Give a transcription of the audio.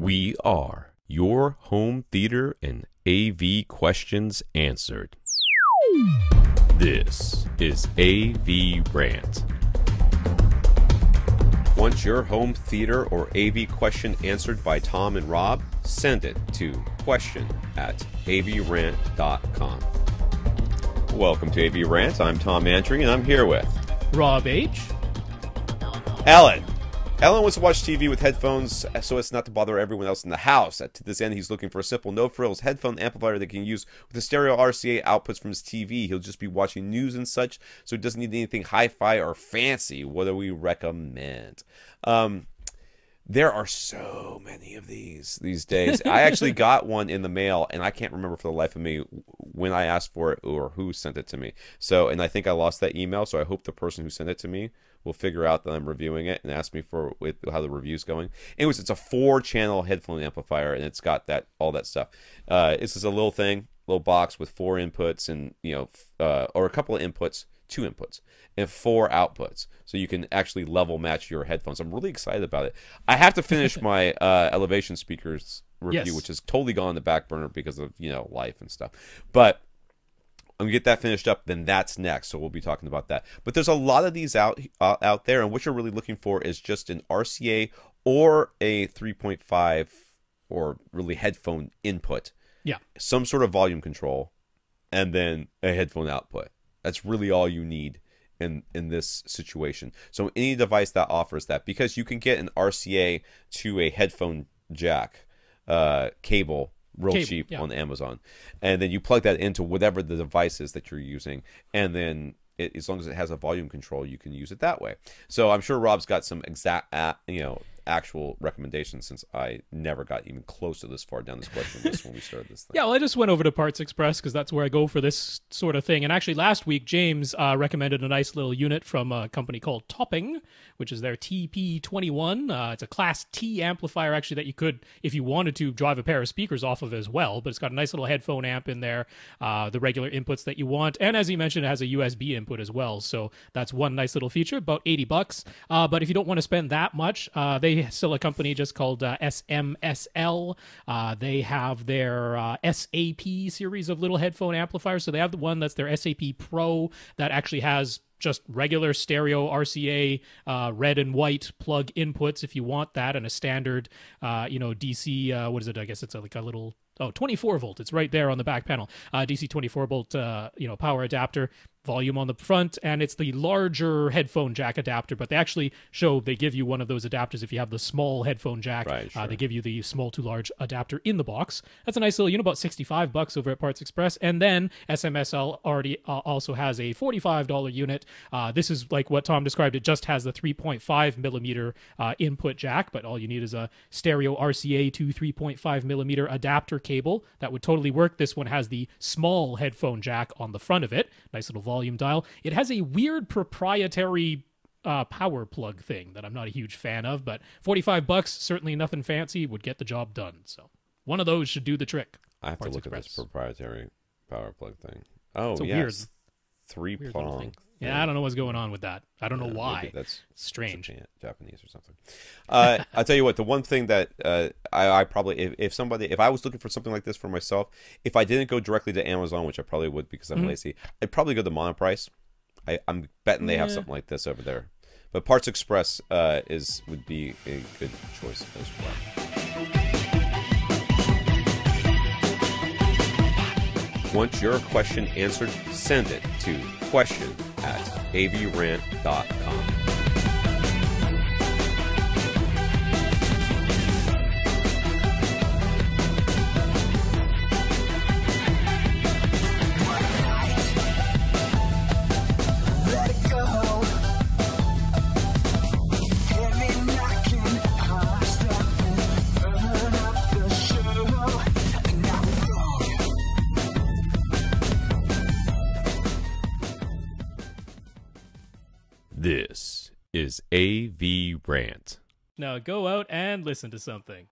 We are your home theater and AV questions answered. This is AV Rant. Want your home theater or AV question answered by Tom and Rob? Send it to question@avrant.com. Welcome to AV Rant. I'm Tom Mantry, and I'm here with Rob H. Ellen. Ellen wants to watch TV with headphones so as not to bother everyone else in the house. To this end, he's looking for a simple, no-frills headphone amplifier that he can use with the stereo RCA outputs from his TV. He'll just be watching news and such, so he doesn't need anything hi-fi or fancy. What do we recommend? There are so many of these days. I actually got one in the mail, and I can't remember for the life of me when I asked for it or who sent it to me. So, and I think I lost that email, so I hope the person who sent it to me will figure out that I'm reviewing it and ask me for how the review's going. Anyways, it's a 4-channel headphone amplifier, and it's got all that stuff. This is a little thing, little box with 4 inputs and, or a couple of inputs, 2 inputs, and 4 outputs. So you can actually level match your headphones. I'm really excited about it. I have to finish my Elevation speakers review, Yes. which has totally gone on the back burner because of, life and stuff. But I'm gonna get that finished up, then that's next, so we'll be talking about that. But there's a lot of these out there, and what you're really looking for is just an RCA or a 3.5 or really headphone input. Yeah. Some sort of volume control, and then a headphone output. That's really all you need in this situation. So any device that offers that, because you can get an RCA to a headphone jack cable real cheap on Amazon, and then you plug that into whatever the device is that you're using, and then as long as it has a volume control, you can use it that way. So I'm sure Rob's got some exact actual recommendations, since I never got even close to this far down this question list when we started this thing. Yeah, well, I just went over to Parts Express because that's where I go for this sort of thing. And actually, last week, James recommended a nice little unit from a company called Topping, which is their TP21. It's a Class T amplifier, actually, that you could, if you wanted to, drive a pair of speakers off of as well. But it's got a nice little headphone amp in there, the regular inputs that you want. And as you mentioned, it has a USB input as well. So that's one nice little feature, about $80. But if you don't want to spend that much, they still a company just called SMSL. They have their SAP series of little headphone amplifiers. So they have the one that's their SAP Pro that actually has just regular stereo RCA red and white plug inputs if you want that, and a standard DC what is it, I guess it's like a little 24 volt. It's right there on the back panel. DC 24 volt power adapter, volume on the front, and it's the larger headphone jack adapter, but they give you one of those adapters if you have the small headphone jack. Right, sure. They give you the small to large adapter in the box. That's a nice little unit, about $65 over at Parts Express. And then SMSL already also has a $45 unit. This is like what Tom described. It just has the 3.5 millimeter input jack, but all you need is a stereo RCA to 3.5 millimeter adapter cable. That would totally work. This one has the small headphone jack on the front of it. Nice little volume dial. It has a weird proprietary power plug thing that I'm not a huge fan of, but $45, certainly nothing fancy, would get the job done. So one of those should do the trick. I have Parts to look Express. at this proprietary power plug thing. Oh, It's a yes. weird little 3-prong. thing. Yeah, I don't know what's going on with that. I don't know Maybe why. that's Strange. Japanese or something. I'll tell you what, the one thing that I probably, if I was looking for something like this for myself, if I didn't go directly to Amazon, which I probably would because I'm lazy, I'd probably go to Monoprice. I'm betting they have something like this over there. But Parts Express would be a good choice as well. Want your question answered? Send it to question@avrant.com. This is AV Rant. Now go out and listen to something.